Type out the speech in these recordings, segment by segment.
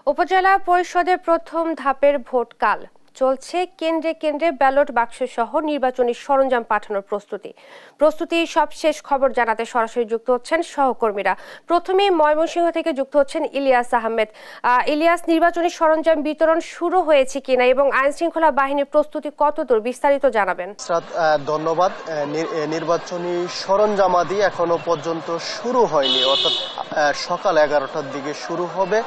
উপজেলা পরিষদের প্রথম ধাপের ভোট কাল চলছে। কেন্দ্রে কেন্দ্রে ব্যালট বাক্স সহ নির্বাচনী সরঞ্জাম পাঠানোর প্রস্তুতি সবশেষ খবর জানাতে সরাসরি যুক্ত হচ্ছেন সহকর্মীরা। প্রথমেই ময়মনসিংহ থেকে যুক্ত হচ্ছেন ইলিয়াস আহমেদ। ইলিয়াস, নির্বাচনী সরঞ্জাম বিতরণ শুরু হয়েছে কিনা এবং আইন শৃঙ্খলা বাহিনীর প্রস্তুতি কতদূর, বিস্তারিত জানাবেন। ধন্যবাদ। নির্বাচনী সরঞ্জামাদি এখনো পর্যন্ত শুরু হয়নি, অর্থাৎ সকাল 11টার দিকে শুরু হবে।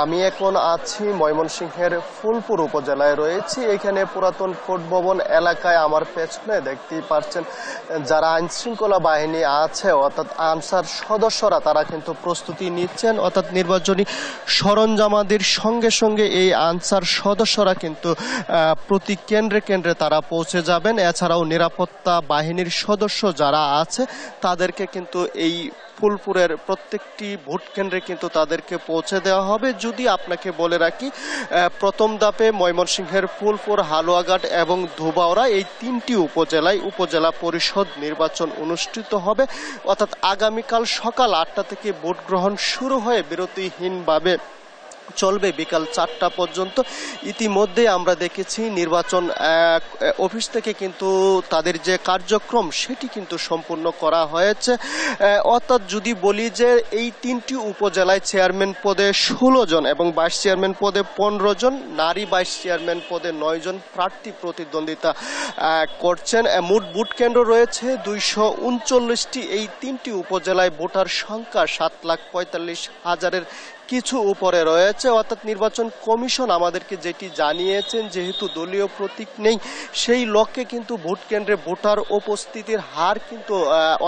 আমি এখন আছি ময়মনসিংহের ফুলপুর উপজেলায় রয়েছি। এখানে পুরাতন কোর্ট ভবন এলাকায় আমার পেছনে দেখতেই পাচ্ছেন যারা আইন শৃঙ্খলা বাহিনী আছে অর্থাৎ আনসার সদস্যরা তারা কিন্তু প্রস্তুতি নিচ্ছেন। অর্থাৎ নির্বাচনী সরঞ্জামাদির সঙ্গে সঙ্গে এই আনসার সদস্যরা কিন্তু প্রতি কেন্দ্রে কেন্দ্রে তারা পৌঁছে যাবেন। এছাড়াও নিরাপত্তা বাহিনীর সদস্য যারা আছে তাদেরকে কিন্তু এই ফুলপুরের প্রত্যেকটি ভোট কেন্দ্রে কিন্তু তাদেরকে পৌঁছে দেওয়া হবে। যদি আপনাকে বলে রাখি, প্রথম ধাপে ময়মনসিংহের ফুলপুর, হালুয়াঘাট এবং ধোবাউড়া এই তিনটি উপজেলায় উপজেলা পরিষদ নির্বাচন অনুষ্ঠিত হবে। অর্থাৎ আগামীকাল সকাল 8টা থেকে ভোট গ্রহণ শুরু হয়ে বিরতিহীনভাবে চলবে বিকাল 4টা পর্যন্ত। ইতিমধ্যে আমরা দেখেছি নির্বাচন অফিস থেকে কিন্তু তাদের যে কার্যক্রম সেটি কিন্তু সম্পূর্ণ করা হয়েছে। অর্থাৎ যদি বলি যে এই তিনটি উপজেলায় চেয়ারম্যান পদে 16 জন এবং ভাইস চেয়ারম্যান পদে 15 জন, নারী ভাইস চেয়ারম্যান পদে 9 জন প্রার্থী প্রতিদ্বন্দ্বিতা করছেন। মোট ভোট কেন্দ্র রয়েছে 239টি। এই তিনটি উপজেলায় ভোটার সংখ্যা 7,45,000-এর কিছু উপরে রয়েছে। অর্থাৎ নির্বাচন কমিশন আমাদেরকে যেটি জানিয়েছেন, যেহেতু দলীয় প্রতীক নেই সেই লক্ষ্যে কিন্তু ভোট কেন্দ্রে ভোটার উপস্থিতির হার কিন্তু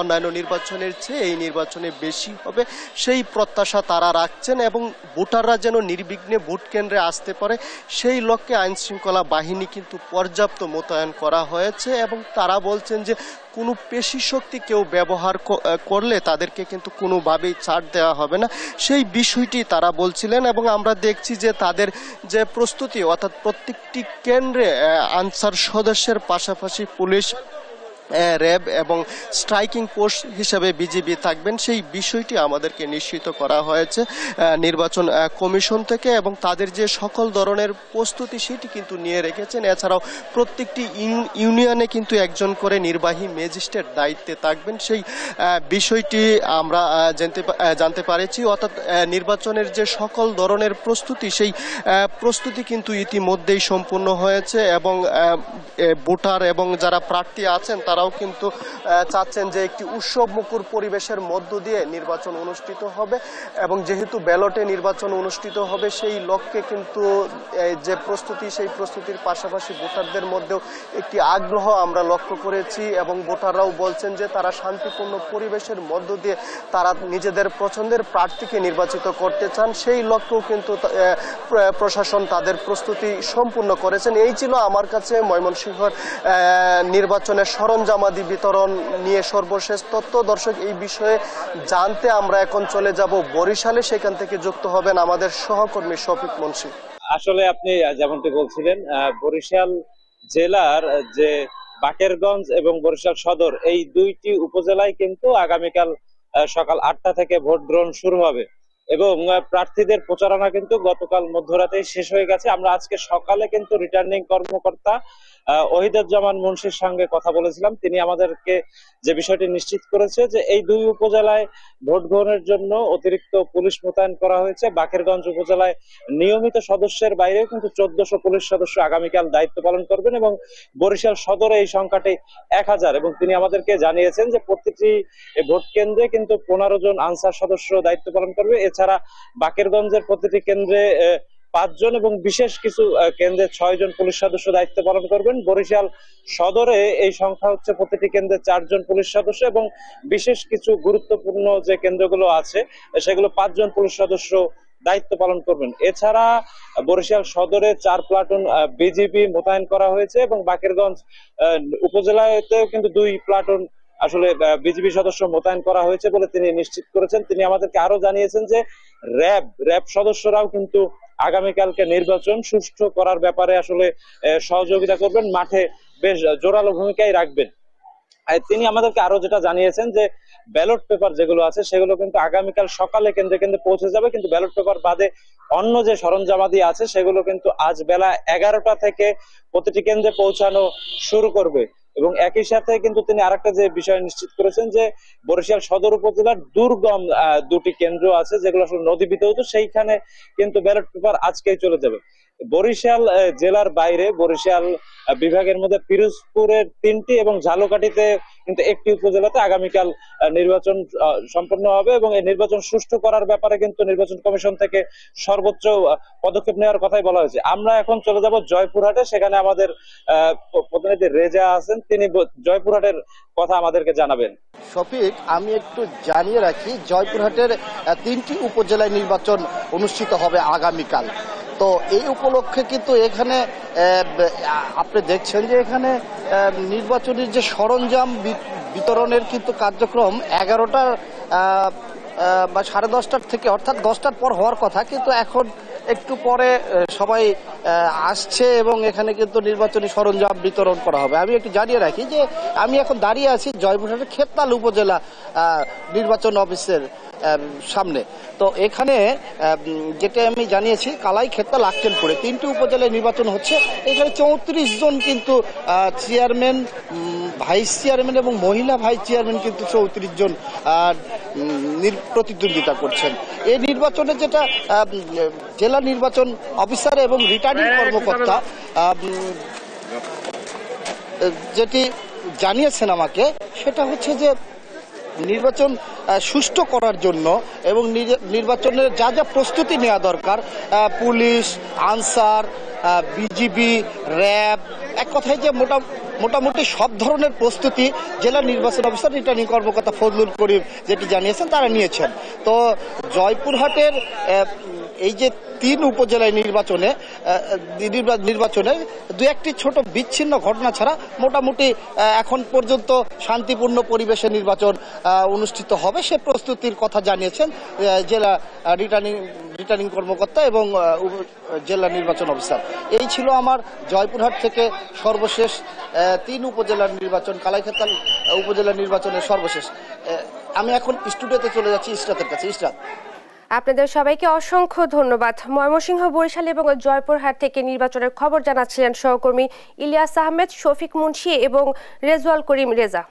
অন্যান্য নির্বাচনের চেয়ে এই নির্বাচনে বেশি হবে সেই প্রত্যাশা তারা রাখছেন এবং ভোটাররা যেন নির্বিঘ্নে ভোট কেন্দ্রে আসতে পারে সেই লক্ষ্যে আইন শৃঙ্খলা বাহিনী কিন্তু পর্যাপ্ত মোতায়েন করা হয়েছে এবং তারা বলছেন যে কোনো পেশি শক্তি কেউ ব্যবহার করলে তাদেরকে কিন্তু কোনোভাবেই ছাড় দেওয়া হবে না, সেই বিষয়টি তারা বলছিলেন। এবং আমরা দেখছি যে তাদের যে প্রস্তুতি, অর্থাৎ প্রত্যেকটি কেন্দ্রে আনসার সদস্যের পাশাপাশি পুলিশ, র্যাব এবং স্ট্রাইকিং পোস্ট হিসেবে বিজিবি থাকবেন, সেই বিষয়টি আমাদেরকে নিশ্চিত করা হয়েছে নির্বাচন কমিশন থেকে এবং তাদের যে সকল ধরনের প্রস্তুতি সেটি কিন্তু নিয়ে রেখেছেন। এছাড়াও প্রত্যেকটি ইউনিয়নে কিন্তু একজন করে নির্বাহী ম্যাজিস্ট্রেট দায়িত্বে থাকবেন, সেই বিষয়টি আমরা জানতে পারেছি। অর্থাৎ নির্বাচনের যে সকল ধরনের প্রস্তুতি সেই প্রস্তুতি কিন্তু ইতিমধ্যেই সম্পূর্ণ হয়েছে এবং ভোটার এবং যারা প্রার্থী আছেন তারাও কিন্তু চাচ্ছেন যে একটি উৎসব মুখর পরিবেশের মধ্য দিয়ে নির্বাচন অনুষ্ঠিত হবে এবং যেহেতু ব্যালটে নির্বাচন অনুষ্ঠিত হবে সেই লক্ষ্যে কিন্তু যে প্রস্তুতি সেই প্রস্তুতির পাশাপাশি ভোটারদের মধ্যেও একটি আগ্রহ আমরা লক্ষ্য করেছি এবং ভোটাররাও বলছেন যে তারা শান্তিপূর্ণ পরিবেশের মধ্য দিয়ে তারা নিজেদের পছন্দের প্রার্থীকে নির্বাচিত করতে চান, সেই লক্ষ্যেও কিন্তু প্রশাসন তাদের প্রস্তুতি সম্পূর্ণ করেছেন। এই ছিল আমার কাছে ময়মনসিংহের নির্বাচনের সরঞ্জামাদি বিতরণ নিয়ে সর্বশেষ তথ্য। দর্শক, এই বিষয়ে জানতে আমরা এখন চলে যাব বরিশালে, সেখান থেকে যুক্ত হবেন আমাদের সহকর্মী শফিক মুন্সি। আসলে আপনি যেমনটি বলছিলেন, বরিশাল জেলার যে বাকেরগঞ্জ এবং বরিশাল সদর এই দুইটি উপজেলায় কিন্তু আগামীকাল সকাল 8টা থেকে ভোট গ্রহণ শুরু হবে এবং প্রার্থীদের প্রচারণা কিন্তু গতকাল মধ্যরাতেই শেষ হয়ে গেছে। আমরা আজকে সকালে কিন্তু রিটার্নিং কর্মকর্তা ওহিদুজ্জামান মুন্সির সঙ্গে কথা বলেছিলাম। তিনি আমাদেরকে যে বিষয়টি নিশ্চিত করেছে যে এই দুই উপজেলায় ভোট গ্রহণের জন্য অতিরিক্ত পুলিশ মোতায়েন করা হয়েছে। বাকেরগঞ্জ উপজেলায় নিয়মিত সদস্যের বাইরেও কিন্তু 1400 পুলিশ সদস্য আগামীকাল দায়িত্ব পালন করবেন এবং বরিশাল সদরে এই সংখ্যাটি 1000 এবং তিনি আমাদেরকে জানিয়েছেন যে প্রতিটি ভোট কেন্দ্রে কিন্তু 15 জন আনসার সদস্য দায়িত্ব পালন করবে। এছাড়া বাকেরগঞ্জের প্রতিটি কেন্দ্রে 5 জন এবং বিশেষ কিছু কেন্দ্রে 6 জন পুলিশ সদস্য দায়িত্ব পালন করবেন। বরিশাল সদরে এই সংখ্যা হচ্ছে প্রতিটি কেন্দ্রে 4 জন পুলিশ সদস্য এবং বিশেষ কিছু গুরুত্বপূর্ণ যে কেন্দ্রগুলো আছে সেগুলো 5 জন পুলিশ সদস্য দায়িত্ব পালন করবেন। এছাড়া বরিশাল সদরে 4 প্লাটুন বিজিবি মোতায়েন করা হয়েছে এবং বাকেরগঞ্জ উপজেলাতেও কিন্তু 2 প্লাটুন আসলে বিজিবি সদস্য মোতায়েন করা হয়েছে বলে তিনি নিশ্চিত করেছেন। তিনি আমাদেরকে আরো জানিয়েছেন যে র্যাব সদস্যরাও কিন্তু আগামীকালকে নির্বাচন সুষ্ঠু করার ব্যাপারে আসলে সহযোগিতা করবেন, মাঠে বেশ জোরালো ভূমিকাই রাখবেন। তিনি আমাদেরকে আরো যেটা জানিয়েছেন যে ব্যালট পেপার যেগুলো আছে সেগুলো কিন্তু আগামীকাল সকালে কেন্দ্রে কেন্দ্রে পৌঁছে যাবে, কিন্তু ব্যালট পেপার বাদে অন্য যে সরঞ্জামাদি আছে সেগুলো কিন্তু আজ বেলা 11টা থেকে প্রতিটি কেন্দ্রে পৌঁছানো শুরু করবে। এবং একই সাথে কিন্তু তিনি আরেকটা যে বিষয় নিশ্চিত করেছেন যে বরিশাল সদর উপজেলার দুর্গম দুটি কেন্দ্র আছে যেগুলো আসলে নদী বিধৌত, সেইখানে কিন্তু ব্যালট পেপার আজকেই চলে যাবে। বরিশাল জেলার বাইরে বরিশাল বিভাগের মধ্যে পিরোজপুরের 3টি এবং ঝালকাঠিতে কিন্তু একটি উপজেলাতে আগামীকাল নির্বাচন সম্পন্ন হবে এবং এই নির্বাচন সুষ্ঠু করার ব্যাপারে কিন্তু নির্বাচন কমিশন থেকে সর্বোচ্চ পদক্ষেপ নেওয়ার কথাই বলা হয়েছে। আমরা এখন চলে যাব জয়পুরহাটে, সেখানে আমাদের প্রতিনিধি রেজা আছেন, তিনি জয়পুরহাটের কথা আমাদেরকে জানাবেন। শফিক, আমি একটু জানিয়ে রাখি, জয়পুরহাটের 3টি উপজেলায় নির্বাচন অনুষ্ঠিত হবে আগামীকাল। তো এই উপলক্ষে কিন্তু এখানে আপনি দেখছেন যে এখানে নির্বাচনের যে সরঞ্জাম বিতরণের কিন্তু কার্যক্রম 11টা বা 10:30টার থেকে, অর্থাৎ 10টার পর হওয়ার কথা, কিন্তু এখন একটু পরে সবাই আসছে এবং এখানে কিন্তু নির্বাচনী সরঞ্জাম বিতরণ করা হবে। আমি একটু জানিয়ে রাখি যে আমি এখন দাঁড়িয়ে আছি জয়পুরহাটের খেততাল উপজেলা নির্বাচন অফিসের সামনে। তো এখানে যেটা আমি জানিয়েছি, কালাই, খেততাল, আক্কেলপুরে 3টি উপজেলায় নির্বাচন হচ্ছে। এখানে 34 জন কিন্তু চেয়ারম্যান, ভাইস চেয়ারম্যান এবং মহিলা ভাইস চেয়ারম্যান কিন্তু 34 জন প্রতিদ্বন্দ্বিতা করছেন। এই নির্বাচনে যেটা জেলা নির্বাচন অফিসার এবং রিটার্নিং কর্মকর্তা যেটি জানিয়েছেন আমাকে, সেটা হচ্ছে যে নির্বাচন সুষ্ঠু করার জন্য এবং নির্বাচনের যা যা প্রস্তুতি নেওয়া দরকার, পুলিশ, আনসার, বিজিবি, র্যাব, এক কথায় যে মোটামুটি সব ধরনের প্রস্তুতি জেলা নির্বাচন অফিসার রিটার্নিং কর্মকর্তা ফজলুল করিম যেটি জানিয়েছেন তারা নিয়েছেন। তো জয়পুরহাটের এই যে 3 উপজেলায় নির্বাচনে 2-1টি ছোট বিচ্ছিন্ন ঘটনা ছাড়া মোটামুটি এখন পর্যন্ত শান্তিপূর্ণ পরিবেশে নির্বাচন অনুষ্ঠিত হবে, সে প্রস্তুতির কথা জানিয়েছেন জেলা রিটার্নিং কর্মকর্তা এবং জেলা নির্বাচন অফিসার। এই ছিল আমার জয়পুরহাট থেকে সর্বশেষ 3 উপজেলার নির্বাচন, কালাইখাতাল উপজেলার নির্বাচনের সর্বশেষ। আমি এখন স্টুডিওতে চলে যাচ্ছি ইসরাতের কাছে। ইসরাত, আপনাদের সবাইকে অসংখ্য ধন্যবাদ। ময়মনসিংহ, বরিশাল এবং জয়পুরহাট থেকে নির্বাচনের খবর জানাচ্ছিলেন সহকর্মী ইলিয়াস আহমেদ, শফিক মুন্সি এবং রেজওয়াল করিম রেজা।